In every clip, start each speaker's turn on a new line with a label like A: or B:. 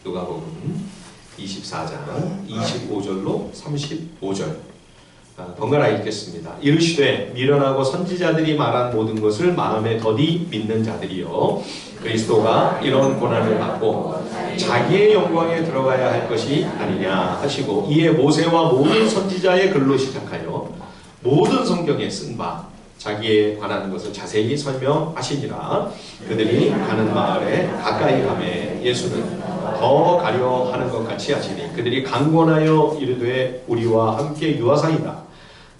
A: 누가복음 24장 25절로 35절 번갈아 읽겠습니다. 이르시되 미련하고 선지자들이 말한 모든 것을 마음에 더디 믿는 자들이요 그리스도가 이런 고난을 받고 자기의 영광에 들어가야 할 것이 아니냐 하시고 이에 모세와 모든 선지자의 글로 시작하여 모든 성경에 쓴 바 자기에 관한 것을 자세히 설명하시니라. 그들이 가는 마을에 가까이 가매 예수는 더 가려 하는 것 같이 하시니 그들이 강권하여 이르되 우리와 함께 유하사이다.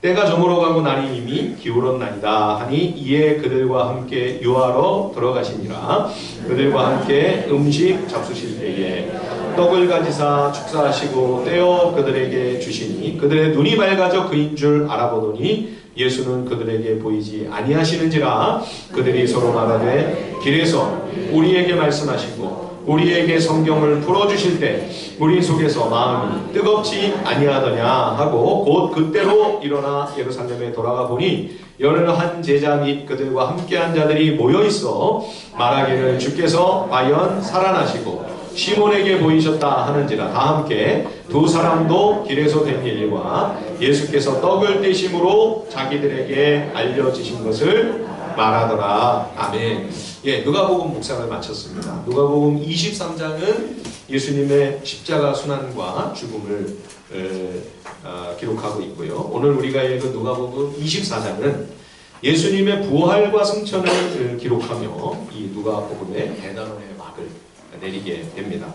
A: 때가 저물어 가고 날이 이미 기울었나이다 하니 이에 그들과 함께 유하러 들어가시니라. 그들과 함께 음식 잡수실 때에 떡을 가지사 축사하시고 떼어 그들에게 주시니 그들의 눈이 밝아져 그인 줄 알아보더니 예수는 그들에게 보이지 아니하시는지라. 그들이 서로 말하되 길에서 우리에게 말씀하시고 우리에게 성경을 풀어주실 때 우리 속에서 마음이 뜨겁지 아니하더냐 하고 곧 그때로 일어나 예루살렘에 돌아가 보니 11 제자 및 그들과 함께한 자들이 모여있어 말하기를 주께서 과연 살아나시고 시몬에게 보이셨다 하는지라. 다 함께 두 사람도 길에서 된 일과 예수께서 떡을 떼심으로 자기들에게 알려주신 것을 말하더라. 아멘. 예, 누가복음 묵상을 마쳤습니다. 누가복음 23장은 예수님의 십자가 순환과 죽음을 기록하고 있고요. 오늘 우리가 읽은 누가복음 24장은 예수님의 부활과 승천을 기록하며 이 누가복음의 대단원의 막을 내리게 됩니다.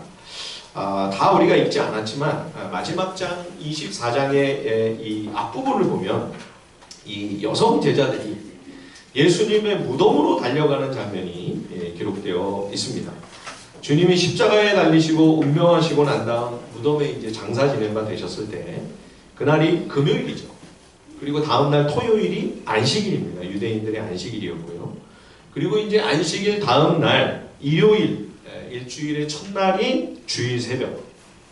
A: 다 우리가 읽지 않았지만 마지막 장 24장의 이 앞부분을 보면 이 여성 제자들이 예수님의 무덤으로 달려가는 장면이 기록되어 있습니다. 주님이 십자가에 달리시고 운명하시고 난 다음 무덤에 이제 장사 지낸바 되셨을 때 그날이 금요일이죠. 그리고 다음날 토요일이 안식일입니다. 유대인들의 안식일이었고요. 그리고 이제 안식일 다음날 일요일 일주일의 첫날이 주일 새벽,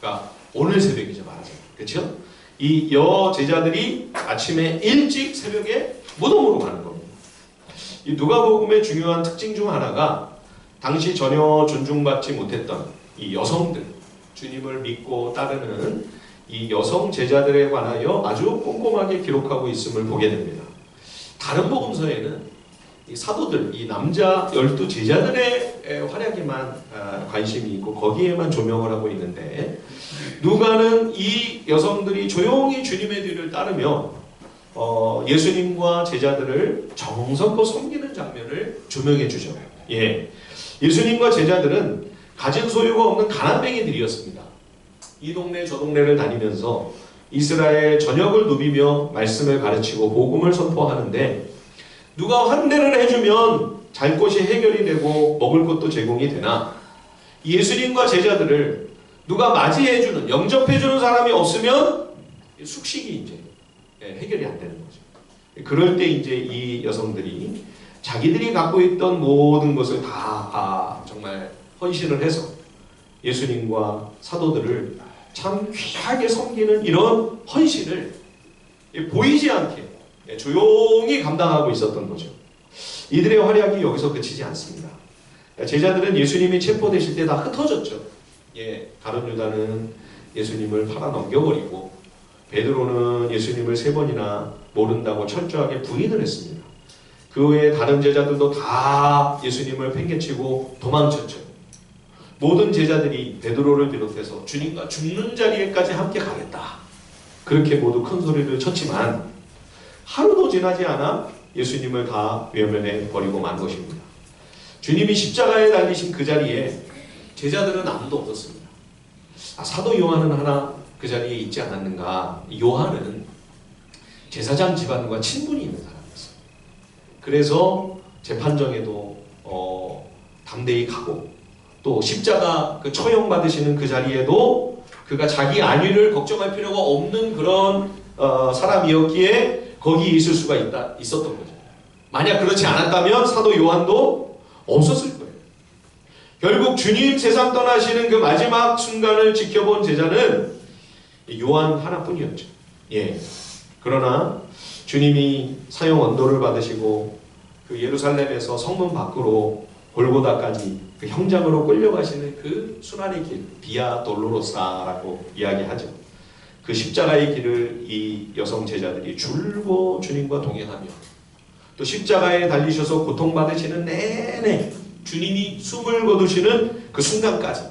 A: 그러니까 오늘 새벽이죠, 말하자면. 그렇죠? 이 여제자들이 아침에 일찍 새벽에 무덤으로 가는 겁니다. 이 누가복음의 중요한 특징 중 하나가 당시 전혀 존중받지 못했던 이 여성들, 주님을 믿고 따르는 이 여성 제자들에 관하여 아주 꼼꼼하게 기록하고 있음을 보게 됩니다. 다른 복음서에는 이 사도들, 이 남자 12 제자들의 활약에만 관심이 있고 거기에만 조명을 하고 있는데 누가는 이 여성들이 조용히 주님의 뒤를 따르며 예수님과 제자들을 정성껏 섬기는 장면을 조명해 주죠. 예, 예수님과 제자들은 가진 소유가 없는 가난뱅이들이었습니다. 이 동네 저 동네를 다니면서 이스라엘 전역을 누비며 말씀을 가르치고 복음을 선포하는데 누가 환대를 해주면 잘 것이 해결이 되고 먹을 것도 제공이 되나 예수님과 제자들을 누가 맞이해주는, 영접해주는 사람이 없으면 숙식이 이제 해결이 안 되는 거죠. 그럴 때 이제 이 여성들이 자기들이 갖고 있던 모든 것을 다 정말 헌신을 해서 예수님과 사도들을 참 귀하게 섬기는 이런 헌신을 보이지 않게 조용히 감당하고 있었던 거죠. 이들의 활약이 여기서 그치지 않습니다. 제자들은 예수님이 체포되실 때 다 흩어졌죠. 가룟 유다는 예수님을 팔아 넘겨버리고 베드로는 예수님을 3번이나 모른다고 철저하게 부인을 했습니다. 그 외에 다른 제자들도 다 예수님을 팽개치고 도망쳤죠. 모든 제자들이 베드로를 비롯해서 주님과 죽는 자리에까지 함께 가겠다. 그렇게 모두 큰 소리를 쳤지만 하루도 지나지 않아 예수님을 다 외면해 버리고 만 것입니다. 주님이 십자가에 달리신 그 자리에 제자들은 아무도 없었습니다. 사도 요한은 하나 그 자리에 있지 않았는가? 요한은 제사장 집안과 친분이 있는 사람이었어요. 그래서 재판정에도 담대히 가고 또 십자가 그 처형 받으시는 그 자리에도 그가 자기 안위를 걱정할 필요가 없는 그런 사람이었기에 거기 있을 수가 있었던 거죠. 만약 그렇지 않았다면 사도 요한도 없었을 거예요. 결국 주님 세상 떠나시는 그 마지막 순간을 지켜본 제자는 요한 하나뿐이었죠. 그러나 주님이 사형 언도를 받으시고 그 예루살렘에서 성문 밖으로 골고다까지 그 형장으로 끌려가시는 그 순환의 길, 비아 돌로로사라고 이야기하죠. 그 십자가의 길을 이 여성 제자들이 줄고 주님과 동행하며, 또 십자가에 달리셔서 고통받으시는 내내 주님이 숨을 거두시는 그 순간까지,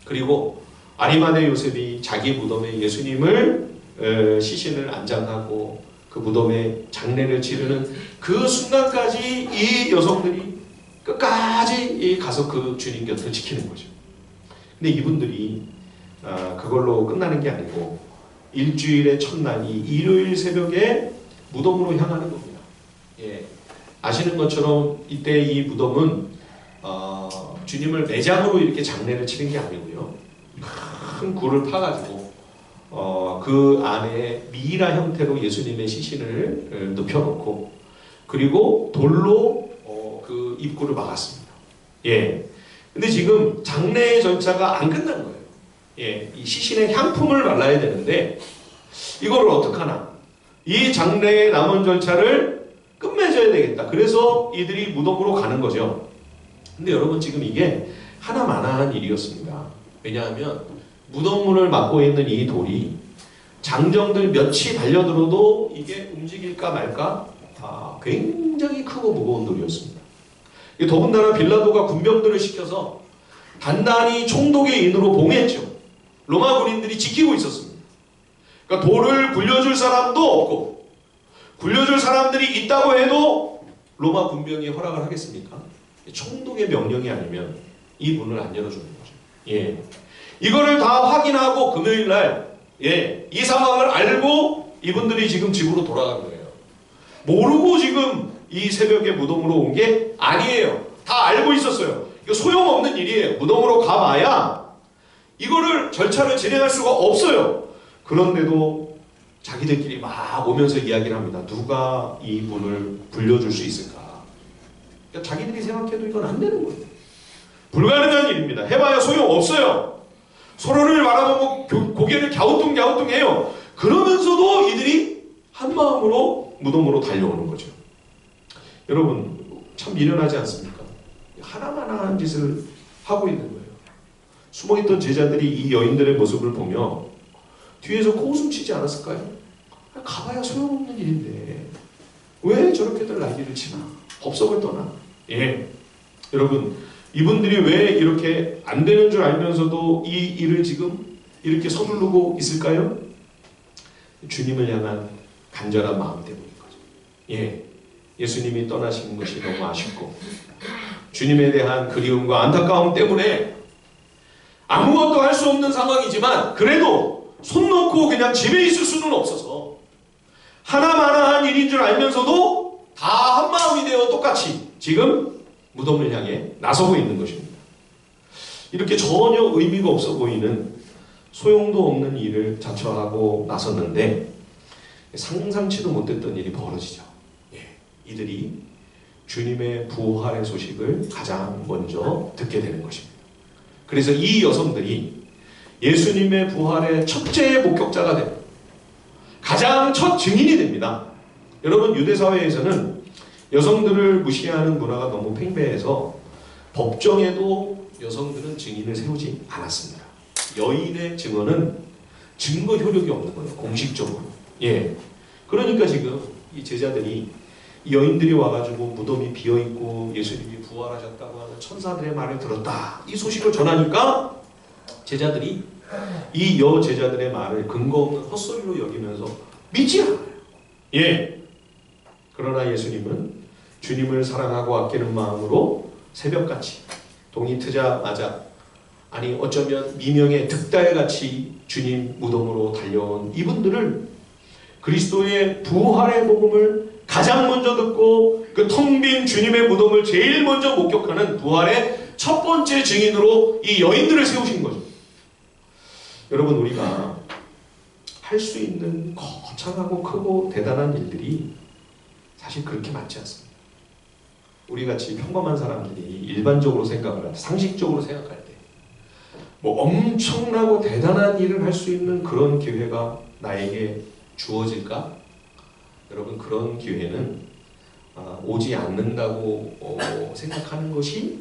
A: 그리고 아리마대 요셉이 자기 무덤에 예수님을 시신을 안장하고 그 무덤에 장례를 치르는 그 순간까지 이 여성들이 끝까지 가서 그 주님 곁을 지키는 거죠. 근데 이분들이 그걸로 끝나는 게 아니고 일주일의 첫날이 일요일 새벽에 무덤으로 향하는 겁니다. 예, 아시는 것처럼 이때 이 무덤은 주님을 매장으로 이렇게 장례를 치는 게 아니고요, 큰 굴을 파가지고 그 안에 미이라 형태로 예수님의 시신을 눕혀놓고, 그리고 돌로 그 입구를 막았습니다. 예. 근데 지금 장례의 절차가 안 끝난 거예요. 예. 이 시신에 향품을 발라야 되는데 이거를 어떡하나? 이 장례의 남은 절차를 끝맺어야 되겠다. 그래서 이들이 무덤으로 가는 거죠. 근데 여러분, 지금 이게 하나마나한 일이었습니다. 왜냐하면 무덤문을 막고 있는 이 돌이 장정들 몇이 달려들어도 이게 움직일까 말까 굉장히 크고 무거운 돌이었습니다. 더군다나 빌라도가 군병들을 시켜서 단단히 총독의 인으로 봉했죠. 로마 군인들이 지키고 있었습니다. 그러니까 돌을 굴려줄 사람도 없고, 굴려줄 사람들이 있다고 해도 로마 군병이 허락을 하겠습니까? 총독의 명령이 아니면 이 문을 안 열어주는 거죠. 예. 이거를 다 확인하고 금요일날, 예, 이 상황을 알고 이분들이 지금 집으로 돌아간 거예요. 모르고 지금 이 새벽에 무덤으로 온 게 아니에요. 다 알고 있었어요. 이거 소용없는 일이에요. 무덤으로 가봐야 이거를 절차를 진행할 수가 없어요. 그런데도 자기들끼리 막 오면서 이야기를 합니다. 누가 이 문을 불려줄 수 있을까? 그러니까 자기들이 생각해도 이건 안 되는 거예요. 불가능한 일입니다. 해봐야 소용없어요. 서로를 바라보고 고개를 갸우뚱갸우뚱해요. 그러면서도 이들이 한 마음으로 무덤으로 달려오는 거죠. 여러분, 참 미련하지 않습니까? 하나마나한 짓을 하고 있는 거예요. 숨어있던 제자들이 이 여인들의 모습을 보며 뒤에서 코웃음 치지 않았을까요? 가봐야 소용없는 일인데 왜 저렇게들 난리를 치나? 법석을 떠나? 예, 여러분, 이분들이 왜 이렇게 안 되는 줄 알면서도 이 일을 지금 이렇게 서두르고 있을까요? 주님을 향한 간절한 마음 때문인 거죠. 예, 예수님이 떠나신 것이 너무 아쉽고 주님에 대한 그리움과 안타까움 때문에 아무것도 할 수 없는 상황이지만 그래도 손 놓고 그냥 집에 있을 수는 없어서 하나마나한 일인 줄 알면서도 다 한마음이 되어 똑같이 지금 무덤을 향해 나서고 있는 것입니다. 이렇게 전혀 의미가 없어 보이는 소용도 없는 일을 자처하고 나섰는데 상상치도 못했던 일이 벌어지죠. 예, 이들이 주님의 부활의 소식을 가장 먼저 듣게 되는 것입니다. 그래서 이 여성들이 예수님의 부활의 첫째 목격자가 됩니다. 가장 첫 증인이 됩니다. 여러분, 유대사회에서는 여성들을 무시하는 문화가 너무 팽배해서 법정에도 여성들은 증인을 세우지 않았습니다. 여인의 증언은 증거 효력이 없는 거예요. 공식적으로. 예. 그러니까 지금 이 제자들이 이 여인들이 와가지고 무덤이 비어있고 예수님이 부활하셨다고 하는 천사들의 말을 들었다. 이 소식을 전하니까 제자들이 이 여제자들의 말을 근거 없는 헛소리로 여기면서 믿지 않아요. 예. 그러나 예수님은 주님을 사랑하고 아끼는 마음으로 새벽같이 동이 트자마자, 아니 어쩌면 미명의 득달같이 주님 무덤으로 달려온 이분들을 그리스도의 부활의 복음을 가장 먼저 듣고 그 텅 빈 주님의 무덤을 제일 먼저 목격하는 부활의 첫 번째 증인으로 이 여인들을 세우신 거죠. 여러분, 우리가 할 수 있는 거창하고 크고 대단한 일들이 사실 그렇게 많지 않습니다. 우리같이 평범한 사람들이 일반적으로 생각을 할 때, 상식적으로 생각할 때 뭐 엄청나고 대단한 일을 할 수 있는 그런 기회가 나에게 주어질까? 여러분, 그런 기회는 오지 않는다고 생각하는 것이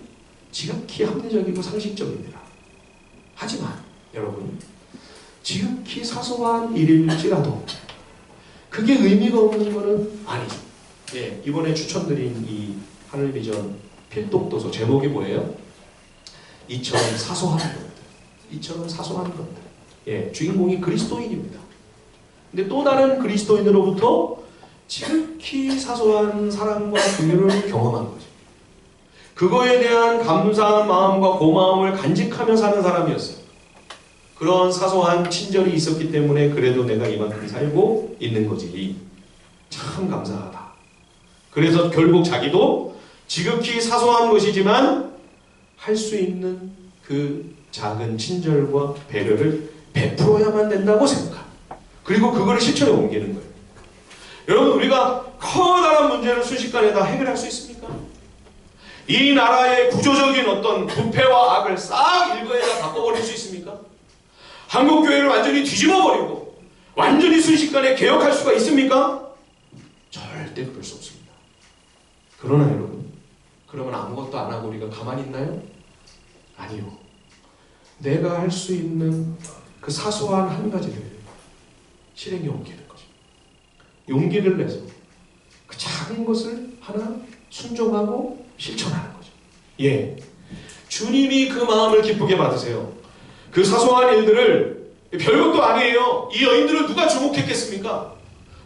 A: 지극히 합리적이고 상식적입니다. 하지만 여러분, 지극히 사소한 일일지라도 그게 의미가 없는 것은 아니죠. 예, 이번에 추천드린 이 하늘비전 필독도서 제목이 뭐예요? 이처럼 사소한 것들. 이처럼 사소한 것들. 예, 주인공이 그리스도인입니다. 근데 또 다른 그리스도인으로부터 지극히 사소한 사랑과 긍휼을 경험한 거죠. 그거에 대한 감사한 마음과 고마움을 간직하며 사는 사람이었어요. 그런 사소한 친절이 있었기 때문에 그래도 내가 이만큼 살고 있는 거지. 참 감사하다. 그래서 결국 자기도 지극히 사소한 것이지만 할 수 있는 그 작은 친절과 배려를 베풀어야만 된다고 생각합니다. 그리고 그거를 실천에 옮기는 거예요. 여러분, 우리가 커다란 문제를 순식간에 다 해결할 수 있습니까? 이 나라의 구조적인 어떤 부패와 악을 싹 일거에다 바꿔버릴 수 있습니까? 한국교회를 완전히 뒤집어버리고 완전히 순식간에 개혁할 수가 있습니까? 절대 그럴 수 없습니다. 그러나 여러분, 그러면 아무것도 안 하고 우리가 가만히 있나요? 아니요. 내가 할 수 있는 그 사소한 한 가지를 실행에 옮기는 거죠. 용기를 내서 그 작은 것을 하나 순종하고 실천하는 거죠. 예, 주님이 그 마음을 기쁘게 받으세요. 그 사소한 일들을, 별것도 아니에요. 이 여인들을 누가 주목했겠습니까?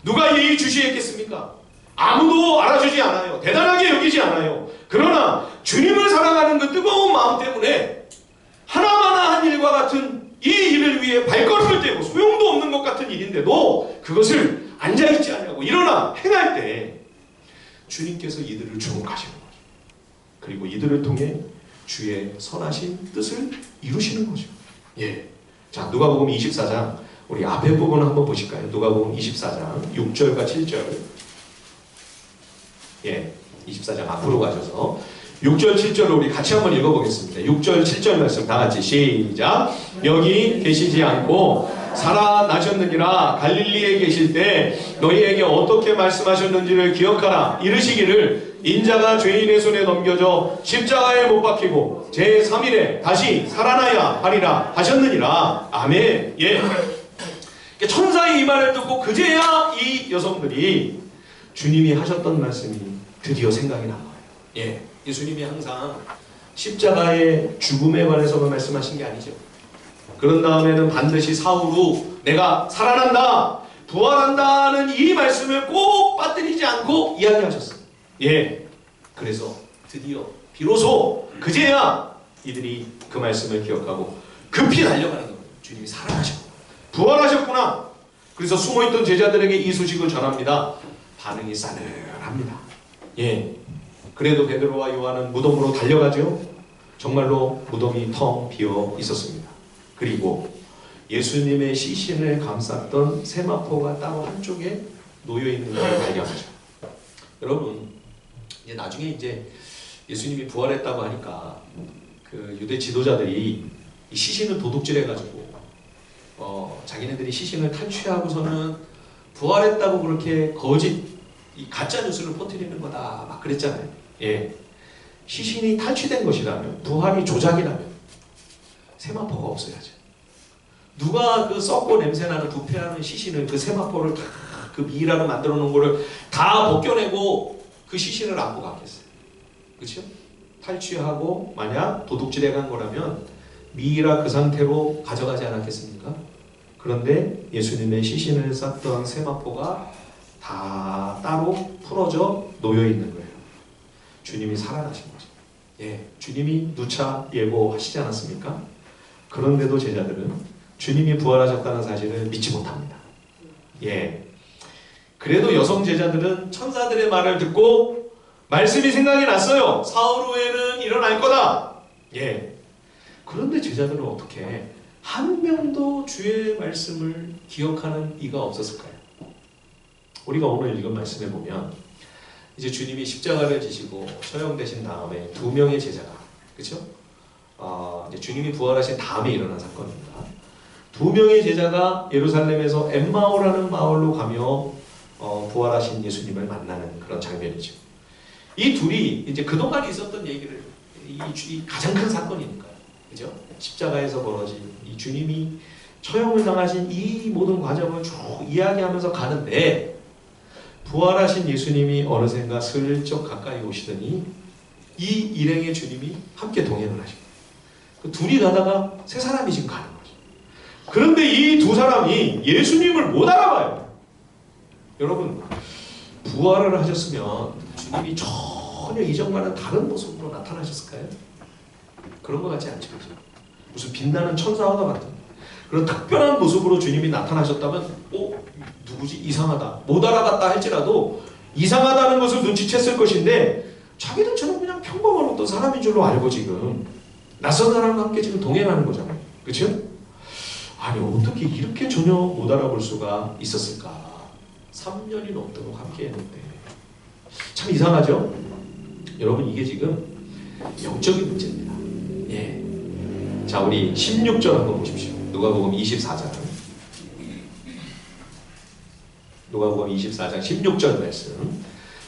A: 누가 예의 주시했겠습니까? 아무도 알아주지 않아요. 대단하게 여기지 않아요. 그러나 주님을 사랑하는 그 뜨거운 마음 때문에 하나마나 한 일과 같은 이 일을 위해 발걸음을 떼고 소용도 없는 것 같은 일인데도 그것을 앉아있지 않냐고 일어나 행할 때 주님께서 이들을 주목하시는 거죠. 그리고 이들을 통해 주의 선하신 뜻을 이루시는 거죠. 예. 자, 누가복음 24장 우리 앞에 부분 한번 보실까요? 누가복음 24장 6절과 7절. 예. 24장 앞으로 가셔서 6절 7절을 우리 같이 한번 읽어보겠습니다. 6절 7절 말씀 다 같이 시작. 여기 계시지 않고 살아나셨느니라. 갈릴리에 계실 때 너희에게 어떻게 말씀하셨는지를 기억하라. 이르시기를 인자가 죄인의 손에 넘겨져 십자가에 못 박히고 제3일에 다시 살아나야 하리라 하셨느니라. 아멘. 예. 천사의 이 말을 듣고 그제야 이 여성들이 주님이 하셨던 말씀이 드디어 생각이 난 거예요. 예. 예수님이 항상 십자가의 죽음에 관해서만 말씀하신 게 아니죠. 그런 다음에는 반드시 사후 후 내가 살아난다, 부활한다는 이 말씀을 꼭 빠뜨리지 않고 이야기하셨어요. 예. 그래서 드디어 비로소 그제야 이들이 그 말씀을 기억하고 급히 달려가는 거예요. 주님이 살아나셨구나, 부활하셨구나. 그래서 숨어있던 제자들에게 이 소식을 전합니다. 반응이 싸늘합니다. 예. 그래도 베드로와 요한은 무덤으로 달려가죠. 정말로 무덤이 텅 비어 있었습니다. 그리고 예수님의 시신을 감쌌던 세마포가 따로 한쪽에 놓여 있는 걸 발견하죠. 여러분, 이제 나중에 이제 예수님이 부활했다고 하니까 그 유대 지도자들이 이 시신을 도둑질해가지고 자기네들이 시신을 탈취하고서는 부활했다고 그렇게 거짓 이 가짜 뉴스를 퍼뜨리는 거다 막 그랬잖아요. 예, 시신이 탈취된 것이라면, 부활이 조작이라면 세마포가 없어야죠. 누가 그 썩고 냄새나는 부패하는 시신을, 그 세마포를 다 그 미이라로 만들어 놓은 거를 다 벗겨내고 그 시신을 안고 갔겠어요. 그렇죠? 탈취하고 만약 도둑질해 간 거라면 미이라 그 상태로 가져가지 않았겠습니까? 그런데 예수님의 시신을 쌌던 세마포가 다 따로 풀어져 놓여 있는 거예요. 주님이 살아나신 거죠. 예, 주님이 누차 예고하시지 않았습니까? 그런데도 제자들은 주님이 부활하셨다는 사실을 믿지 못합니다. 예, 그래도 여성 제자들은 천사들의 말을 듣고 말씀이 생각이 났어요. 사흘 후에는 일어날 거다. 예, 그런데 제자들은 어떻게 한 명도 주의 말씀을 기억하는 이가 없었을까요? 우리가 오늘 읽은 말씀에 보면 이제 주님이 십자가를 지시고 처형되신 다음에 2명의 제자가, 그렇죠? 이제 주님이 부활하신 다음에 일어난 사건입니다. 2명의 제자가 예루살렘에서 엠마오라는 마을로 가며 부활하신 예수님을 만나는 그런 장면이죠. 이 둘이 이제 그동안 있었던 얘기를 이 가장 큰 사건이니까요. 그죠? 십자가에서 벌어진 이 주님이 처형을 당하신 이 모든 과정을 쭉 이야기하면서 가는데 부활하신 예수님이 어느샌가 슬쩍 가까이 오시더니 이 일행의 주님이 함께 동행을 하십니다. 그 둘이 가다가 세 사람이 지금 가는 거죠. 그런데 이 두 사람이 예수님을 못 알아봐요. 여러분, 부활을 하셨으면 주님이 전혀 이전과는 다른 모습으로 나타나셨을까요? 그런 것 같지 않죠. 무슨 빛나는 천사와 같은 그런 특별한 모습으로 주님이 나타나셨다면 누구지? 이상하다. 못 알아봤다 할지라도 이상하다는 것을 눈치챘을 것인데 자기들처럼 그냥 평범한 어떤 사람인 줄로 알고 지금 낯선 사람과 함께 지금 동행하는 거잖아요. 그렇죠? 아니 어떻게 이렇게 전혀 못 알아볼 수가 있었을까? 3년이 넘도록 함께 했는데 참 이상하죠? 여러분 이게 지금 영적인 문제입니다. 예. 자 우리 16절 한번 보십시오. 누가복음 24장 누가복음 24장 16절 말씀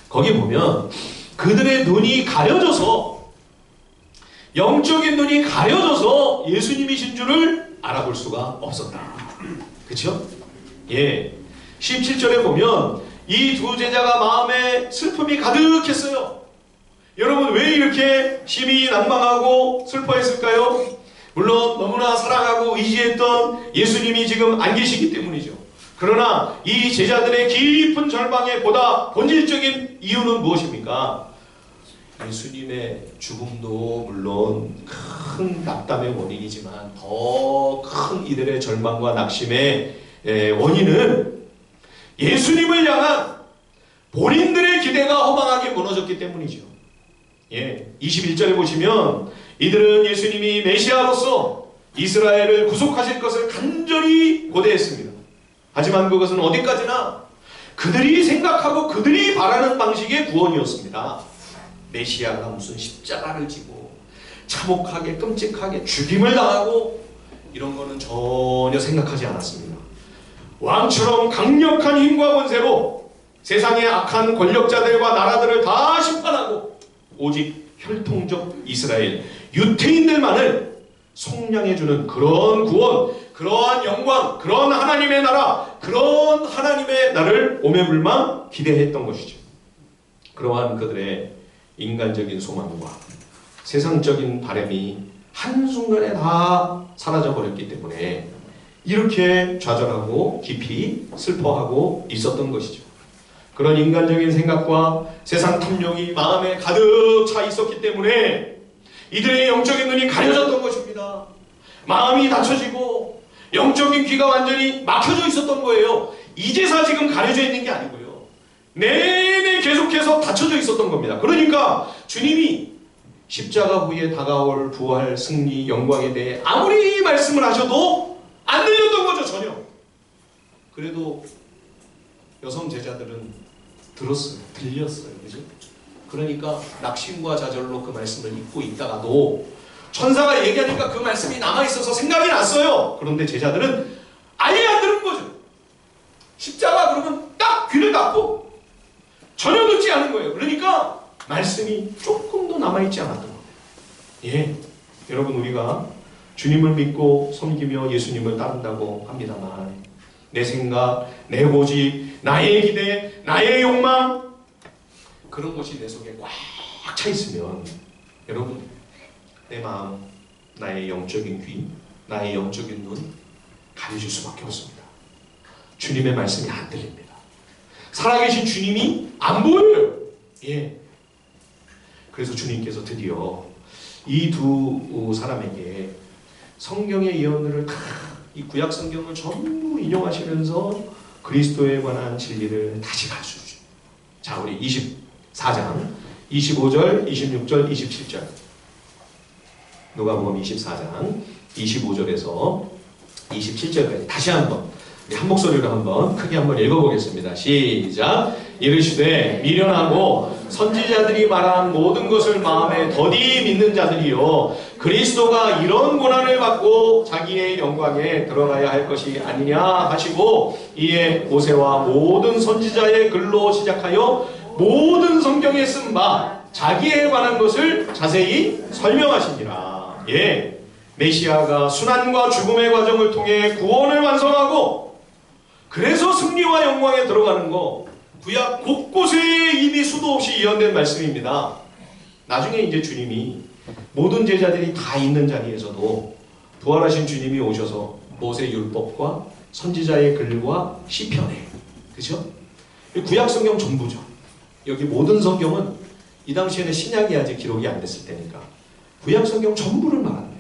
A: 거기 보면 그들의 눈이 가려져서 영적인 눈이 가려져서 예수님이신 줄을 알아볼 수가 없었다. 그렇죠? 예. 17절에 보면 이 두 제자가 마음에 슬픔이 가득했어요. 여러분 왜 이렇게 심히 낭망하고 슬퍼했을까요? 물론 너무나 사랑하고 의지했던 예수님이 지금 안 계시기 때문이죠. 그러나 이 제자들의 깊은 절망의 보다 본질적인 이유는 무엇입니까? 예수님의 죽음도 물론 큰 낙담의 원인이지만 더 큰 이들의 절망과 낙심의 원인은 예수님을 향한 본인들의 기대가 허망하게 무너졌기 때문이죠. 예, 21절에 보시면 이들은 예수님이 메시아로서 이스라엘을 구속하실 것을 간절히 고대했습니다. 하지만 그것은 어디까지나 그들이 생각하고 그들이 바라는 방식의 구원이었습니다. 메시아가 무슨 십자가를 지고 참혹하게 끔찍하게 죽임을 당하고 이런 거는 전혀 생각하지 않았습니다. 왕처럼 강력한 힘과 권세로 세상의 악한 권력자들과 나라들을 다 심판하고 오직 혈통적 이스라엘 유태인들만을 속량해주는 그런 구원, 그러한 영광, 그런 하나님의 나라, 그런 하나님의 나라를 오매불망 기대했던 것이죠. 그러한 그들의 인간적인 소망과 세상적인 바람이 한순간에 다 사라져버렸기 때문에 이렇게 좌절하고 깊이 슬퍼하고 있었던 것이죠. 그런 인간적인 생각과 세상 탐욕이 마음에 가득 차 있었기 때문에 이들의 영적인 눈이 가려졌던 것입니다. 마음이 닫혀지고 영적인 귀가 완전히 막혀져 있었던 거예요. 이제서 지금 가려져 있는 게 아니고요. 내내 계속해서 닫혀져 있었던 겁니다. 그러니까 주님이 십자가 후에 다가올 부활, 승리, 영광에 대해 아무리 말씀을 하셔도 안 들렸던 거죠. 전혀. 그래도 여성 제자들은 들렸어요. 그죠? 그러니까 낙심과 좌절로 그 말씀을 잊고 있다가도 천사가 얘기하니까 그 말씀이 남아있어서 생각이 났어요. 그런데 제자들은 아예 안 들은 거죠. 십자가 그러면 딱 귀를 닫고 전혀 듣지 않은 거예요. 그러니까 말씀이 조금도 남아있지 않았던 거예요. 예, 여러분 우리가 주님을 믿고 섬기며 예수님을 따른다고 합니다만 내 생각, 내 고집, 나의 기대, 나의 욕망 그런 것이 내 속에 꽉 차 있으면 여러분 내 마음, 나의 영적인 귀, 나의 영적인 눈 가려질 수밖에 없습니다. 주님의 말씀이 안 들립니다. 살아계신 주님이 안 보여요. 예. 그래서 주님께서 드디어 이 두 사람에게 성경의 예언들을 다 이 구약 성경을 전부 인용하시면서 그리스도에 관한 진리를 다시 가르쳐주죠. 자, 우리 24장 25절, 26절, 27절 누가복음 24장 25절에서 27절까지 다시 한번 한 목소리로 한번 크게 한번 읽어보겠습니다. 시작. 이르시되 미련하고 선지자들이 말한 모든 것을 마음에 더디 믿는 자들이요 그리스도가 이런 고난을 받고 자기의 영광에 들어가야 할 것이 아니냐 하시고 이에 모세와 모든 선지자의 글로 시작하여 모든 성경에 쓴 바 자기에 관한 것을 자세히 설명하시니라. 예, 메시아가 순환과 죽음의 과정을 통해 구원을 완성하고 그래서 승리와 영광에 들어가는 거 구약 곳곳에 이미 수도 없이 예언된 말씀입니다. 나중에 이제 주님이 모든 제자들이 다 있는 자리에서도 부활하신 주님이 오셔서 모세 율법과 선지자의 글과 시편에, 그죠? 구약 성경 전부죠. 여기 모든 성경은 이 당시에는 신약이 아직 기록이 안 됐을 때니까 구약 성경 전부를 말합니다.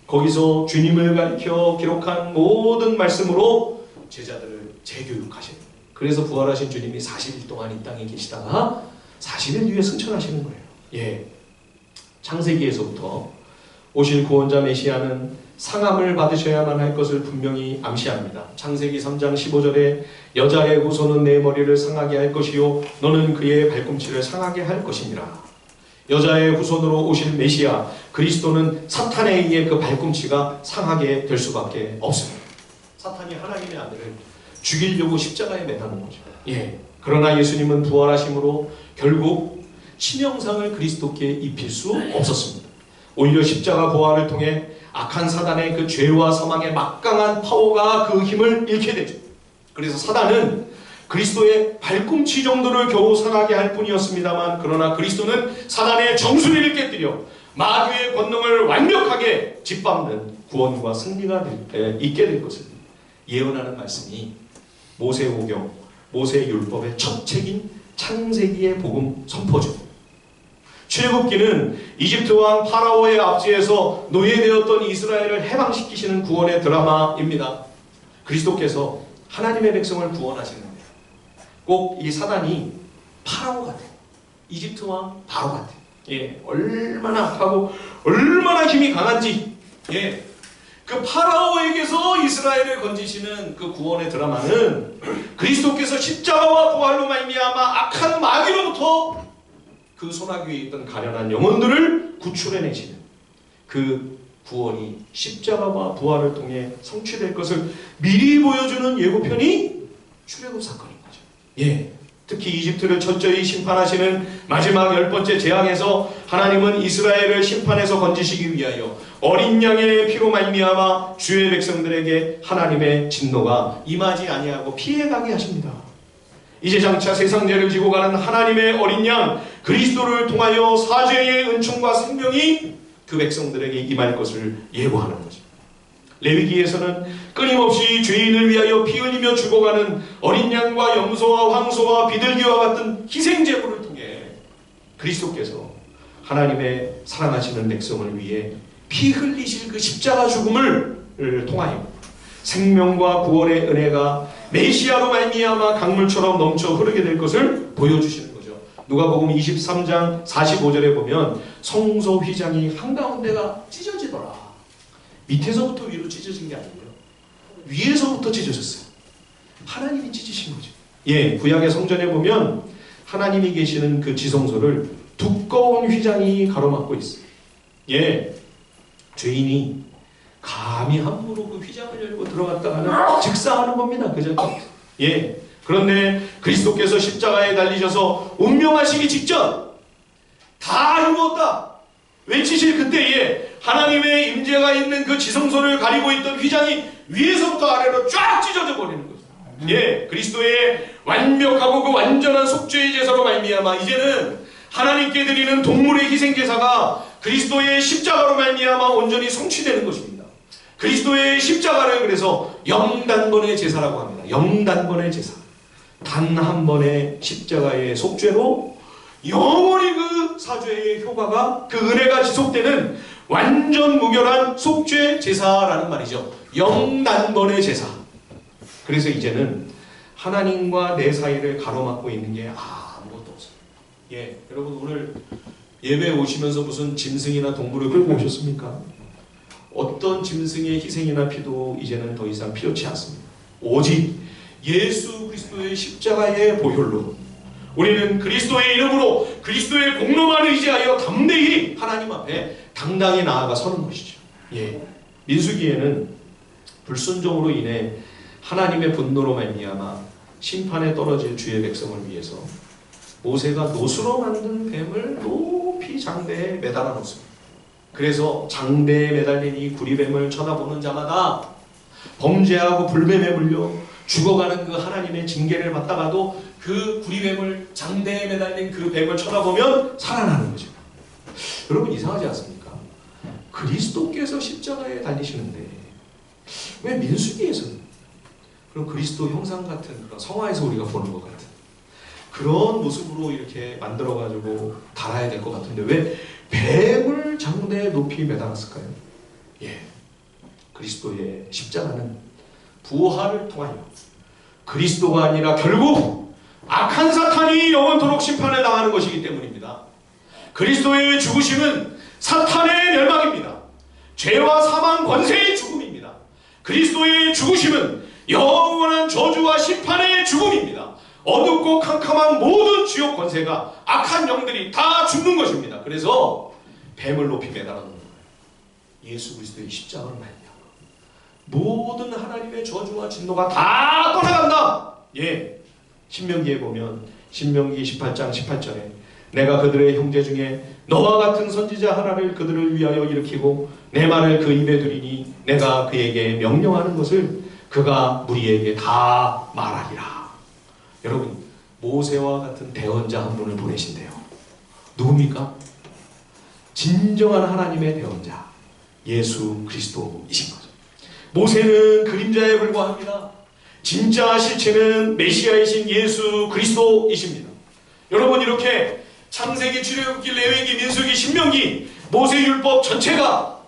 A: 거기서 주님을 가리켜 기록한 모든 말씀으로 제자들을 재교육하시는 거예요. 그래서 부활하신 주님이 40일 동안 이 땅에 계시다가 40일 뒤에 승천하시는 거예요. 예, 창세기에서부터 오실 구원자 메시아는 상함을 받으셔야만 할 것을 분명히 암시합니다. 창세기 3장 15절에 여자의 후손은 내 머리를 상하게 할 것이요 너는 그의 발꿈치를 상하게 할 것이니라. 여자의 후손으로 오실 메시아 그리스도는 사탄에 의해 그 발꿈치가 상하게 될 수밖에 없습니다. 사탄이 하나님의 아들을 죽이려고 십자가에 매다는 거죠. 예. 그러나 예수님은 부활하심으로 결국 치명상을 그리스도께 입힐 수 없었습니다. 오히려 십자가 부활을 통해 악한 사단의 그 죄와 사망의 막강한 파워가 그 힘을 잃게 되죠. 그래서 사단은 그리스도의 발꿈치 정도를 겨우 상하게 할 뿐이었습니다만 그러나 그리스도는 사단의 정수리를 깨뜨려 마귀의 권능을 완벽하게 짓밟는 구원과 승리가 있게 될 것을 예언하는 말씀이 모세오경, 모세율법의 첫 책인 창세기의 복음 선포죠. 출애굽기는 이집트 왕 파라오의 압제에서 노예되었던 이스라엘을 해방시키시는 구원의 드라마입니다. 그리스도께서 하나님의 백성을 구원하시는데 꼭 이 사단이 파라오 같아요. 이집트 왕 바로 같아요. 예, 얼마나 악하고 얼마나 힘이 강한지. 예, 그 파라오에게서 이스라엘을 건지시는 그 구원의 드라마는 그리스도께서 십자가와 부활로 말미암아 악한 마귀로부터 그 소나기 위에 있던 가련한 영혼들을 구출해내시는 그 구원이 십자가와 부활을 통해 성취될 것을 미리 보여주는 예고편이 출애굽 사건인 거죠. 예, 특히 이집트를 철저히 심판하시는 마지막 10번째 재앙에서 하나님은 이스라엘을 심판에서 건지시기 위하여 어린 양의 피로 말미암아 주의 백성들에게 하나님의 진노가 임하지 아니하고 피해가게 하십니다. 이제 장차 세상 죄를 지고 가는 하나님의 어린 양 그리스도를 통하여 사죄의 은총과 생명이 그 백성들에게 임할 것을 예고하는 거죠. 레위기에서는 끊임없이 죄인을 위하여 피 흘리며 죽어가는 어린 양과 염소와 황소와 비둘기와 같은 희생제물을 통해 그리스도께서 하나님의 사랑하시는 백성을 위해 피 흘리실 그 십자가 죽음을 통하여 생명과 구원의 은혜가 메시아로 말미암아 강물처럼 넘쳐 흐르게 될 것을 보여주시는 거죠. 누가복음 23장 45절에 보면 성소 휘장이 한가운데가 찢어지더라. 밑에서부터 위로 찢어진 게 아니고요. 위에서부터 찢어졌어요. 하나님이 찢으신 거죠. 예, 구약의 성전에 보면 하나님이 계시는 그 지성소를 두꺼운 휘장이 가로막고 있어요. 예, 죄인이 감히 함부로 그 휘장을 열고 들어갔다가는 즉사하는 겁니다. 그죠? 예. 그런데 그리스도께서 십자가에 달리셔서 운명하시기 직전 다 이루었다 외치실 그때에 하나님의 임재가 있는 그 지성소를 가리고 있던 휘장이 위에서부터 아래로 쫙 찢어져 버리는 거죠. 예. 그리스도의 완벽하고 그 완전한 속죄의 제사로 말미암아 이제는 하나님께 드리는 동물의 희생 제사가 그리스도의 십자가로 말미암아 온전히 성취되는 것입니다. 그리스도의 십자가를 그래서 영단번의 제사라고 합니다. 영단번의 제사. 단 한 번의 십자가의 속죄로 영원히 그 사죄의 효과가 그 은혜가 지속되는 완전 무결한 속죄 제사라는 말이죠. 영단번의 제사. 그래서 이제는 하나님과 내 사이를 가로막고 있는 게 아무것도 없어요. 예, 여러분 오늘 예배 오시면서 무슨 짐승이나 동물을 끌고 오셨습니까? 어떤 짐승의 희생이나 피도 이제는 더 이상 필요치 않습니다. 오직 예수 그리스도의 십자가의 보혈로 우리는 그리스도의 이름으로 그리스도의 공로만 의지하여 담대히 하나님 앞에 당당히 나아가 서는 것이죠. 예, 민수기에는 불순종으로 인해 하나님의 분노로 말미암아 심판에 떨어질 주의 백성을 위해서 모세가 노수로 만든 뱀을 높이 장대에 매달아 놓습니다. 그래서 장대에 매달린 이 구리뱀을 쳐다보는 자마다 범죄하고 불뱀에 물려 죽어가는 그 하나님의 징계를 받다가도 그 구리뱀을 장대에 매달린 그 뱀을 쳐다보면 살아나는 거죠. 여러분 이상하지 않습니까? 그리스도께서 십자가에 달리시는데 왜 민수기에서는 그런 그리스도 형상 같은 그런 성화에서 우리가 보는 것 같은 그런 모습으로 이렇게 만들어가지고 달아야 될 것 같은데 왜 뱀을 장대에 높이 매달았을까요? 예, 그리스도의 십자가는 부활을 통하여 그리스도가 아니라 결국 악한 사탄이 영원토록 심판을 당하는 것이기 때문입니다. 그리스도의 죽으심은 사탄의 멸망입니다. 죄와 사망 권세의 죽음입니다. 그리스도의 죽으심은 영원한 저주와 심판의 죽음입니다. 어둡고 캄캄한 모든 지옥 권세가 악한 영들이 다 죽는 것입니다. 그래서 뱀을 높이 매달아 놓는 거예요. 예수 그리스도의 십자가로 말미암아 모든 하나님의 저주와 진노가 다 떠나간다. 예, 신명기에 보면 신명기 18장 18절에 내가 그들의 형제 중에 너와 같은 선지자 하나를 그들을 위하여 일으키고 내 말을 그 입에 두리니 내가 그에게 명령하는 것을 그가 무리에게 다 말하리라. 여러분 모세와 같은 대언자 한 분을 보내신대요. 누굽니까? 진정한 하나님의 대언자 예수 그리스도이신 거죠. 모세는 그림자에 불과합니다. 진짜 실체는 메시아이신 예수 그리스도이십니다. 여러분 이렇게 창세기, 출애굽기, 레위기, 민수기, 신명기 모세율법 전체가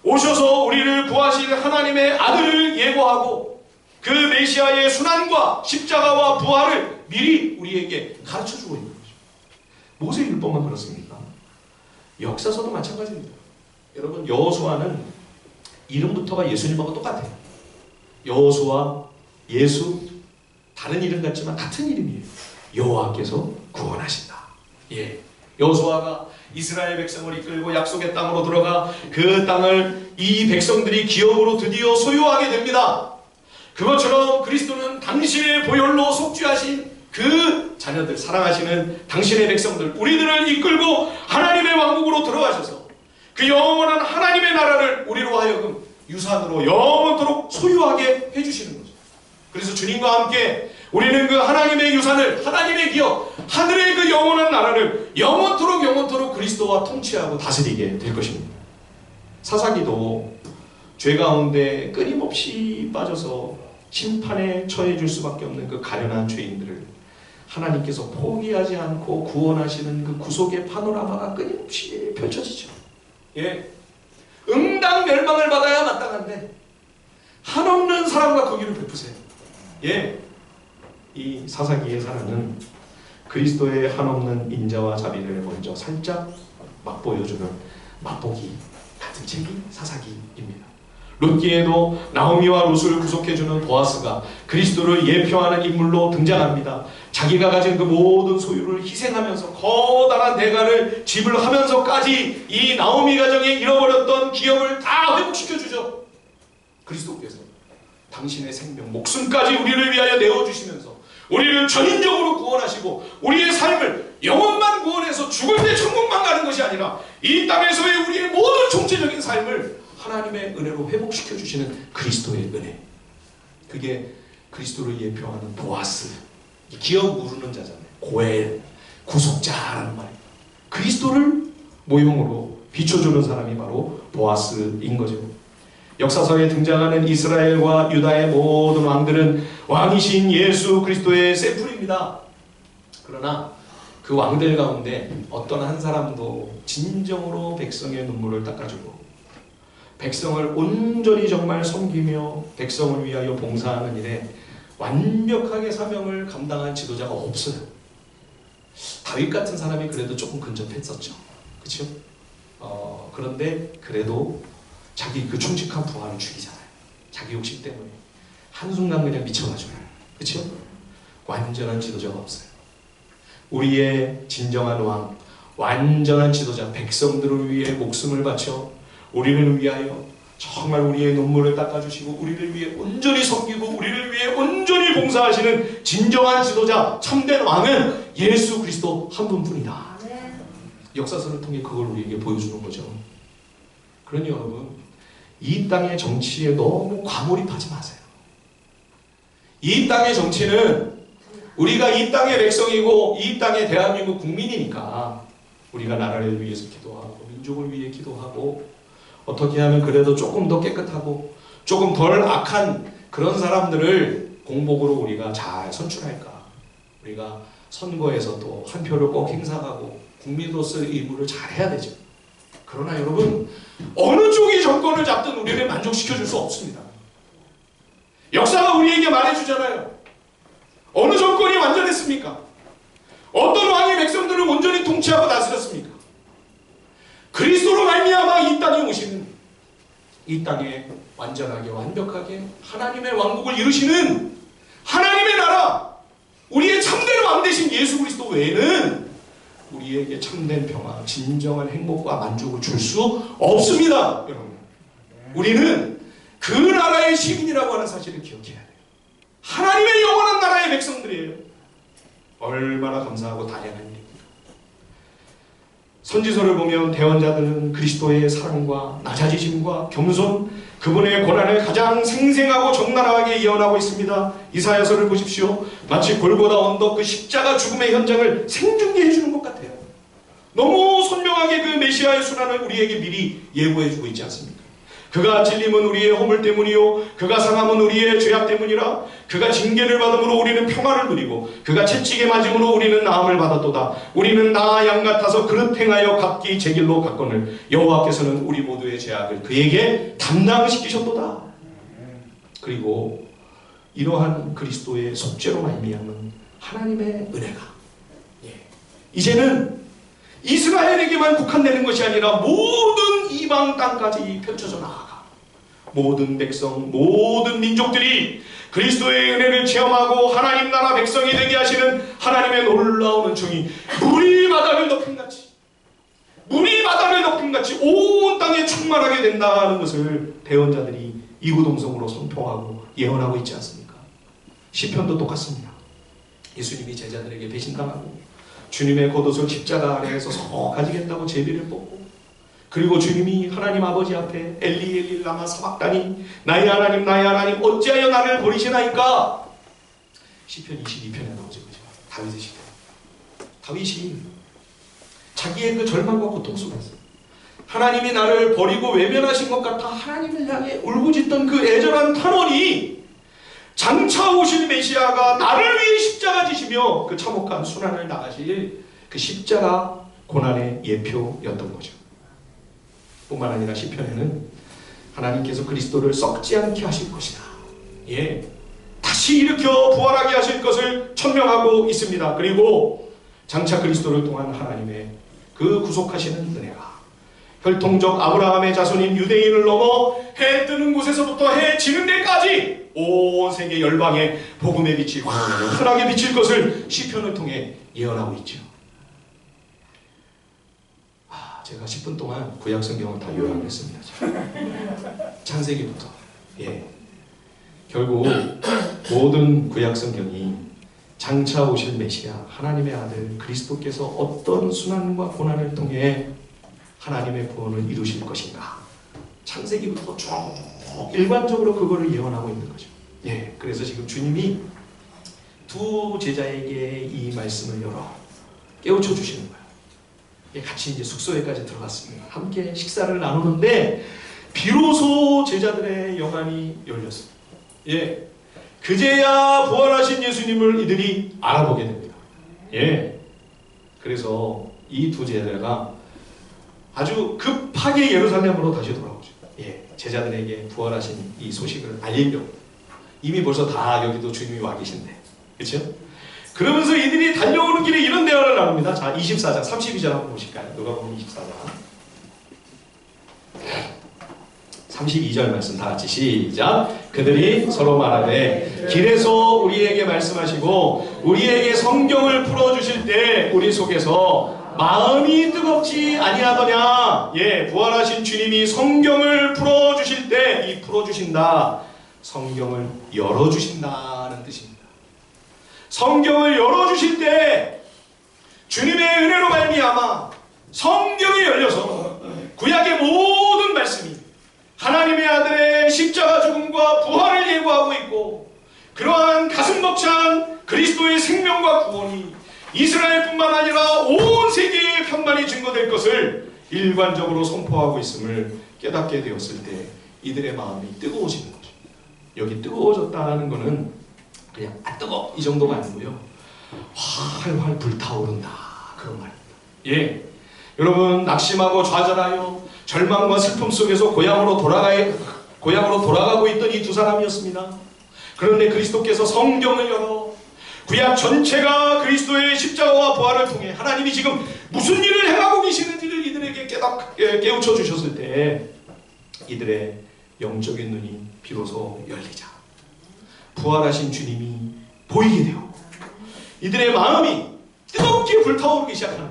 A: 오셔서 우리를 구하실 하나님의 아들을 예고하고 그 메시아의 순환과 십자가와 부활을 미리 우리에게 가르쳐주고 있는 거죠. 모세율법만 그렇습니까? 역사서도 마찬가지입니다. 여러분 여호수아는 이름부터가 예수님하고 똑같아요. 여호수아, 예수 다른 이름 같지만 같은 이름이에요. 여호와께서 구원하신다. 예, 여호수아가 이스라엘 백성을 이끌고 약속의 땅으로 들어가 그 땅을 이 백성들이 기업으로 드디어 소유하게 됩니다. 그것처럼 그리스도는 당신의 보혈로 속죄하신 그 자녀들, 사랑하시는 당신의 백성들, 우리들을 이끌고 하나님의 왕국으로 들어가셔서 그 영원한 하나님의 나라를 우리로 하여금 유산으로 영원토록 소유하게 해주시는 거죠. 그래서 주님과 함께 우리는 그 하나님의 유산을, 하나님의 기업, 하늘의 그 영원한 나라를 영원토록 그리스도와 통치하고 다스리게 될 것입니다. 사사기도 죄 가운데 끊임없이 빠져서 심판에 처해질 수밖에 없는 그 가련한 죄인들을 하나님께서 포기하지 않고 구원하시는 그 구속의 파노라마가 끊임없이 펼쳐지죠. 예, 응당 멸망을 받아야 마땅한데 한없는 사랑과 거기를 베푸세요. 예, 이 사사기의 사람은 그리스도의 한없는 인자와 자비를 먼저 살짝 맛보여주는 맛보기 같은 책이 사사기입니다. 룻기에도 나오미와 룻을 구속해주는 보아스가 그리스도를 예표하는 인물로 등장합니다. 자기가 가진 그 모든 소유를 희생하면서 커다란 대가를 지불하면서까지 이 나오미 가정에 잃어버렸던 기업을 다 회복시켜주죠. 그리스도께서 당신의 생명, 목숨까지 우리를 위하여 내어주시면서 우리를 전인적으로 구원하시고 우리의 삶을 영혼만 구원해서 죽을 때 천국만 가는 것이 아니라 이 땅에서의 우리의 모든 총체적인 삶을 하나님의 은혜로 회복시켜 주시는 그리스도의 은혜. 그게 그리스도를 예표하는 보아스, 기업 무르는 자잖아요. 고엘, 구속자라는 말이에요. 그리스도를 모형으로 비춰주는 사람이 바로 보아스인 거죠. 역사서에 등장하는 이스라엘과 유다의 모든 왕들은 왕이신 예수 그리스도의 샘플입니다. 그러나 그 왕들 가운데 어떤 한 사람도 진정으로 백성의 눈물을 닦아주고 백성을 온전히 정말 섬기며 백성을 위하여 봉사하는 일에 완벽하게 사명을 감당한 지도자가 없어요. 다윗 같은 사람이 그래도 조금 근접했었죠. 그렇죠? 그런데 그래도 자기 그 충직한 부하를 죽이잖아요. 자기 욕심 때문에 한순간 그냥 미쳐가지고. 그렇죠? 완전한 지도자가 없어요. 우리의 진정한 왕, 완전한 지도자, 백성들을 위해 목숨을 바쳐 우리를 위하여 정말 우리의 눈물을 닦아주시고 우리를 위해 온전히 섬기고 우리를 위해 온전히 봉사하시는 진정한 지도자, 참된 왕은 예수 그리스도 한 분뿐이다. 역사서를 통해 그걸 우리에게 보여주는 거죠. 그러니 여러분, 이 땅의 정치에 너무 과몰입하지 마세요. 이 땅의 정치는 우리가 이 땅의 백성이고 이 땅의 대한민국 국민이니까 우리가 나라를 위해서 기도하고 민족을 위해 기도하고 어떻게 하면 그래도 조금 더 깨끗하고 조금 덜 악한 그런 사람들을 공복으로 우리가 잘 선출할까. 우리가 선거에서도 한 표를 꼭 행사하고 국민으로서의 의무를 잘 해야 되죠. 그러나 여러분, 어느 쪽이 정권을 잡든 우리를 만족시켜줄 수 없습니다. 역사가 우리에게 말해주잖아요. 어느 정권이 완전했습니까? 어떤 왕이 백성들을 온전히 통치하고 다스렸습니까? 그리스도로 말미암아 이 땅에 오시는, 이 땅에 완전하게 완벽하게 하나님의 왕국을 이루시는 하나님의 나라, 우리의 참된 왕 되신 예수 그리스도 외에는 우리에게 참된 평화, 진정한 행복과 만족을 줄 수 없습니다. 여러분, 우리는 그 나라의 시민이라고 하는 사실을 기억해야 돼요. 하나님의 영원한 나라의 백성들이에요. 얼마나 감사하고 다양한 일입니다. 선지서를 보면 대언자들은 그리스도의 사랑과 낮아지심과 겸손, 그분의 고난을 가장 생생하고 적나라하게 예언하고 있습니다. 이사야서를 보십시오. 마치 골고다 언덕 그 십자가 죽음의 현장을 생중계해 주는 것 같아요. 너무 선명하게 그 메시아의 순환을 우리에게 미리 예고해 주고 있지 않습니까? 그가 찔림은 우리의 허물 때문이요 그가 상함은 우리의 죄악 때문이라. 그가 징계를 받음으로 우리는 평화를 누리고 그가 채찍에 맞음으로 우리는 나음을 받았도다. 우리는 나 양 같아서 그릇 행하여 각기 제 길로 갔거늘 여호와께서는 우리 모두의 죄악을 그에게 담당시키셨도다. 그리고 이러한 그리스도의 속죄로 말미암은 하나님의 은혜가 이제는 이스라엘에게만 국한되는 것이 아니라 모든 이방 땅까지 펼쳐져 나아가 모든 백성, 모든 민족들이 그리스도의 은혜를 체험하고 하나님 나라 백성이 되게 하시는 하나님의 놀라운 은총이 물이 바다를 덮음같이, 물이 바다를 덮음같이 온 땅에 충만하게 된다는 것을 대언자들이 이구동성으로 선포하고 예언하고 있지 않습니까? 시편도 똑같습니다. 예수님이 제자들에게 배신당하고 주님의 겉옷을 십자가 아래에서 서 가지겠다고 제비를 뽑고, 그리고 주님이 하나님 아버지 앞에 엘리 엘리 라마 사박다니 나의 하나님 어찌하여 나를 버리시나이까. 시편 22편에 나오죠. 다윗의 시편. 다윗이 자기의 그 절망과 고통 속에서 하나님이 나를 버리고 외면하신 것 같아 하나님을 향해 울부짖던 그 애절한 탄원이 장차 오실 메시아가 나를 위해 십자가 지시며 그 참혹한 순환을 나가실 그 십자가 고난의 예표였던 거죠. 뿐만 아니라 시편에는 하나님께서 그리스도를 썩지 않게 하실 것이다. 다시 일으켜 부활하게 하실 것을 천명하고 있습니다. 그리고 장차 그리스도를 통한 하나님의 그 구속하시는 은혜가 혈통적 아브라함의 자손인 유대인을 넘어 해 뜨는 곳에서부터 해 지는 데까지 온 세계 열방에 복음의 빛이 환하게 비칠 것을 시편을 통해 예언하고 있죠. 제가 10분 동안 구약 성경을 다 요약을 했습니다. 창세기부터. 결국 모든 구약 성경이 장차 오실 메시아 하나님의 아들 그리스도께서 어떤 순환과 고난을 통해 하나님의 구원을 이루실 것인가, 창세기부터 쭉 일관적으로 그거를 예언하고 있는 거죠. 그래서 지금 주님이 두 제자에게 이 말씀을 열어 깨우쳐 주시는 거예요. 같이 이제 숙소에까지 들어갔습니다. 함께 식사를 나누는데 비로소 제자들의 영안이 열렸습니다. 그제야 부활하신 예수님을 이들이 알아보게 됩니다. 그래서 이 두 제자가 아주 급하게 예루살렘으로 다시 돌아오죠. 제자들에게 부활하신 이 소식을 알리려고. 이미 벌써 다 여기도 주님이 와 계신데, 그렇죠? 그러면서 이들이 달려오는 길에 이런 대화를 나눕니다. 자, 24장 32절 한번 보실까요? 누가복음 24장 32절 말씀 다 같이 시작. 그들이 서로 말하되 길에서 우리에게 말씀하시고 우리에게 성경을 풀어주실 때 우리 속에서 마음이 뜨겁지 아니하더냐. 부활하신 주님이 성경을 풀어주실 때, 이 풀어주신다, 성경을 열어주신다는 뜻입니다. 성경을 열어주실 때 주님의 은혜로 말미암아 성경이 열려서 구약의 모든 말씀이 하나님의 아들의 십자가 죽음과 부활을 예고하고 있고, 그러한 가슴 벅찬 그리스도의 생명과 구원이 이스라엘뿐만 아니라 온 세계에 편만이 증거될 것을 일관적으로 선포하고 있음을 깨닫게 되었을 때 이들의 마음이 뜨거워지는 거죠. 여기 뜨거워졌다는 것은 그냥 뜨거 이 정도가 아니고요, 활활 불타오른다 그런 말입니다. 예, 여러분 낙심하고 좌절하여 절망과 슬픔 속에서 고향으로 돌아가고 있던 이 두 사람이었습니다. 그런데 그리스도께서 성경을 열어 구약 전체가 그리스도의 십자가와 부활을 통해 하나님이 지금 무슨 일을 행하고 계시는지를 이들에게 깨우쳐 주셨을 때 이들의 영적인 눈이 비로소 열리자 부활하신 주님이 보이게 되고 이들의 마음이 뜨겁게 불타오르기 시작하는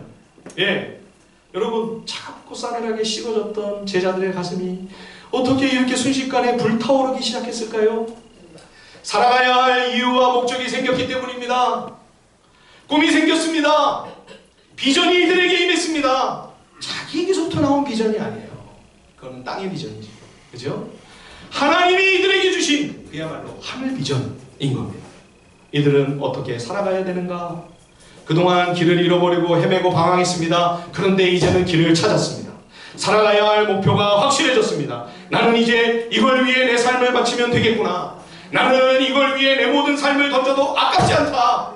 A: 거예요. 예, 여러분 차갑고 싸늘하게 식어졌던 제자들의 가슴이 어떻게 이렇게 순식간에 불타오르기 시작했을까요? 살아가야 할 이유와 목적이 생겼기 때문입니다. 꿈이 생겼습니다. 비전이 이들에게 임했습니다. 자기에게서부터 나온 비전이 아니에요. 그건 땅의 비전이죠. 그죠? 하나님이 이들에게 주신 그야말로 하늘 비전인 겁니다. 이들은 어떻게 살아가야 되는가? 그동안 길을 잃어버리고 헤매고 방황했습니다. 그런데 이제는 길을 찾았습니다. 살아가야 할 목표가 확실해졌습니다. 나는 이제 이걸 위해 내 삶을 바치면 되겠구나. 나는 이걸 위해 내 모든 삶을 던져도 아깝지 않다.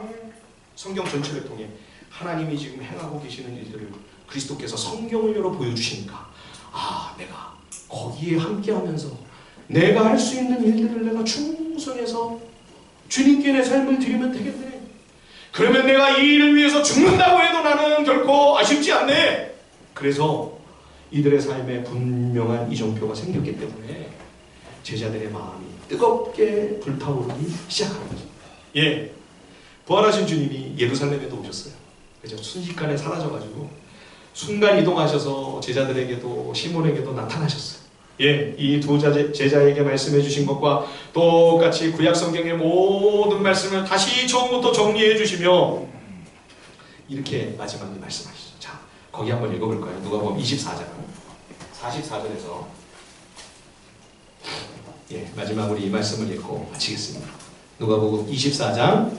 A: 성경 전체를 통해 하나님이 지금 행하고 계시는 일들을 그리스도께서 성경을 열어 보여주시니까 내가 거기에 함께하면서 내가 할 수 있는 일들을 내가 충성해서 주님께 내 삶을 드리면 되겠네. 그러면 내가 이 일을 위해서 죽는다고 해도 나는 결코 아쉽지 않네. 그래서 이들의 삶에 분명한 이정표가 생겼기 때문에 제자들의 마음이 뜨겁게 불타오르기 시작하는 거죠. 예, 부활하신 주님이 예루살렘에도 오셨어요. 그죠? 순식간에 사라져가지고 순간 이동하셔서 제자들에게도 시몬에게도 나타나셨어요. 예, 이 두 제자에게 말씀해 주신 것과 똑같이 구약 성경의 모든 말씀을 다시 처음부터 정리해 주시며 이렇게 마지막에 말씀하시죠. 자, 거기 한번 읽어볼까요? 누가복음 24장 44절에서 마지막으로 이 말씀을 읽고 마치겠습니다. 누가복음 24장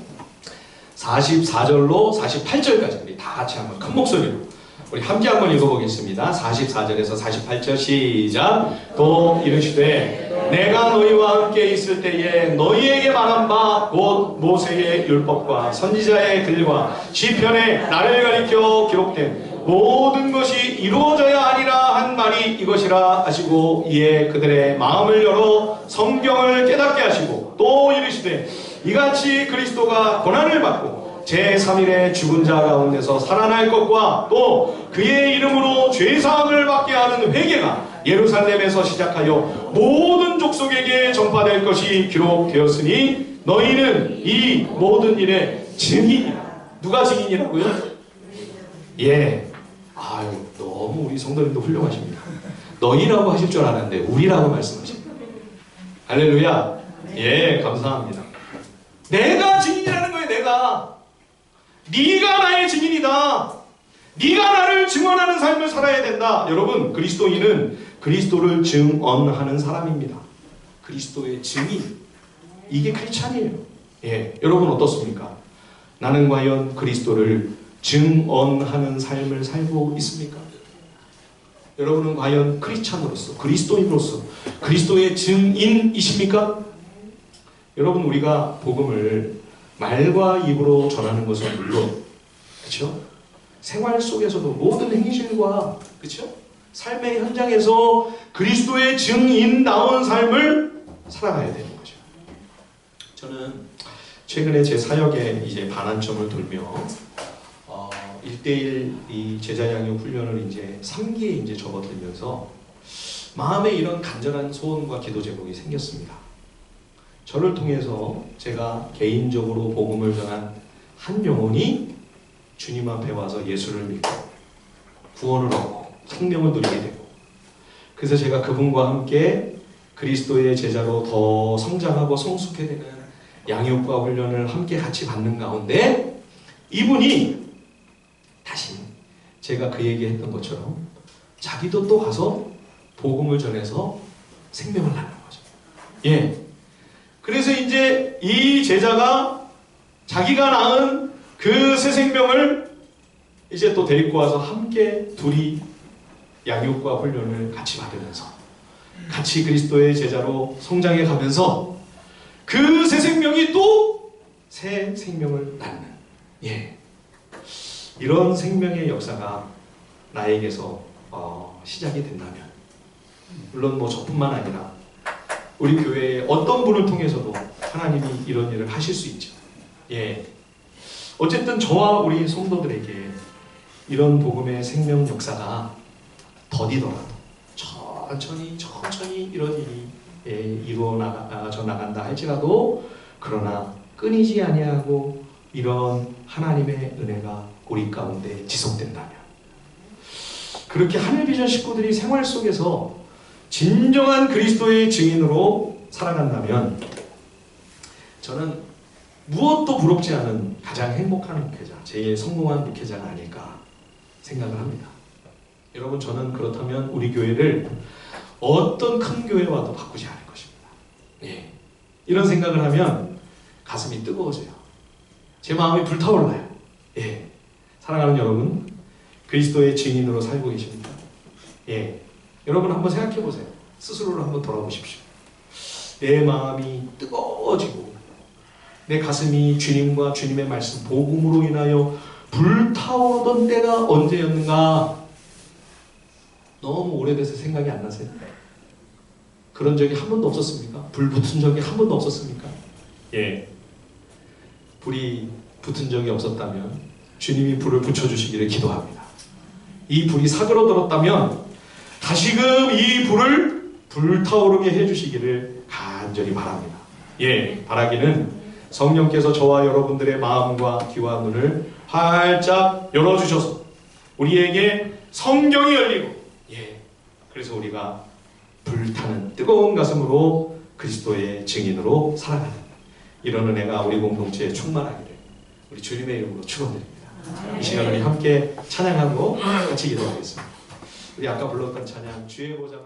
A: 44절로 48절까지 우리 다 같이 한번 큰 목소리로 우리 함께 한번 읽어보겠습니다. 44절에서 48절 시작. 또 이르시되 내가 너희와 함께 있을 때에 너희에게 말한 바 곧 모세의 율법과 선지자의 글과 시편에 나를 가리켜 기록된 모든 것이 이루어져야 하리라 한 말이 이것이라 하시고 이에 그들의 마음을 열어 성경을 깨닫게 하시고 또 이르시되 이같이 그리스도가 고난을 받고 제3일에 죽은 자 가운데서 살아날 것과 또 그의 이름으로 죄사함을 받게 하는 회개가 예루살렘에서 시작하여 모든 족속에게 전파될 것이 기록되었으니 너희는 이 모든 일의 증인이라. 누가 증인이라고요? 예. 너무 우리 성도님도 훌륭하십니다. 너희라고 하실 줄 알았는데 우리라고 말씀하십니다. 할렐루야. 예, 감사합니다. 내가 증인이라는 거예요. 네가 나의 증인이다. 네가 나를 증언하는 삶을 살아야 된다. 여러분, 그리스도인은 그리스도를 증언하는 사람입니다. 그리스도의 증인, 이게 크리스찬이에요. 예, 여러분 어떻습니까? 나는 과연 그리스도를 증언하는 삶을 살고 있습니까? 여러분은 과연 크리스찬으로서, 그리스도인으로서 그리스도의 증인이십니까? 여러분, 우리가 복음을 말과 입으로 전하는 것은 물론, 그렇죠? 생활 속에서도 모든 행실과, 그렇죠? 삶의 현장에서 그리스도의 증인다운 삶을 살아가야 되는 거죠. 저는 최근에 제 사역에 이제 반환점을 돌며 1대1 이 제자 양육 훈련을 이제 3기에 이제 접어들면서 마음에 이런 간절한 소원과 기도 제목이 생겼습니다. 저를 통해서 제가 개인적으로 복음을 전한 한 영혼이 주님 앞에 와서 예수를 믿고 구원을 얻고 생명을 누리게 되고, 그래서 제가 그분과 함께 그리스도의 제자로 더 성장하고 성숙해 되는 양육과 훈련을 함께 같이 받는 가운데 이분이 다시 제가 그 얘기했던 것처럼 자기도 또 가서 복음을 전해서 생명을 낳는 거죠. 예. 그래서 이제 이 제자가 자기가 낳은 그 새 생명을 이제 또 데리고 와서 함께 둘이 양육과 훈련을 같이 받으면서 같이 그리스도의 제자로 성장해 가면서 그 새 생명이 또 새 생명을 낳는, 예, 이런 생명의 역사가 나에게서 시작이 된다면, 물론 뭐 저뿐만 아니라 우리 교회의 어떤 분을 통해서도 하나님이 이런 일을 하실 수 있죠. 예. 어쨌든 저와 우리 성도들에게 이런 복음의 생명 역사가 더디더라도 천천히 이런 일이 이루어져 나간다 할지라도, 그러나 끊이지 아니하고 이런 하나님의 은혜가 우리 가운데 지속된다면, 그렇게 하늘비전 식구들이 생활 속에서 진정한 그리스도의 증인으로 살아간다면, 저는 무엇도 부럽지 않은 가장 행복한 목회자, 제일 성공한 목회자가 아닐까 생각을 합니다. 여러분, 저는 그렇다면 우리 교회를 어떤 큰 교회와도 바꾸지 않을 것입니다. 예. 이런 생각을 하면 가슴이 뜨거워져요. 제 마음이 불타올라요. 예. 사랑하는 여러분, 그리스도의 증인으로 살고 계십니까? 예. 여러분 한번 생각해 보세요. 스스로를 한번 돌아보십시오. 내 마음이 뜨거워지고 내 가슴이 주님과 주님의 말씀, 복음으로 인하여 불타오르던 때가 언제였는가? 너무 오래돼서 생각이 안 나세요? 그런 적이 한 번도 없었습니까? 불 붙은 적이 한 번도 없었습니까? 예. 불이 붙은 적이 없었다면 주님이 불을 붙여주시기를 기도합니다. 이 불이 사그러들었다면 다시금 이 불을 불타오르게 해주시기를 간절히 바랍니다. 예, 바라기는 성령께서 저와 여러분들의 마음과 귀와 눈을 활짝 열어주셔서 우리에게 성경이 열리고, 예, 그래서 우리가 불타는 뜨거운 가슴으로 그리스도의 증인으로 살아가는 이런 은혜가 우리 공동체에 충만하기를 우리 주님의 이름으로 축원드립니다. 이 시간 우리 함께 찬양하고 같이 기도하겠습니다. 우리 아까 불렀던 찬양, 주의 보좌는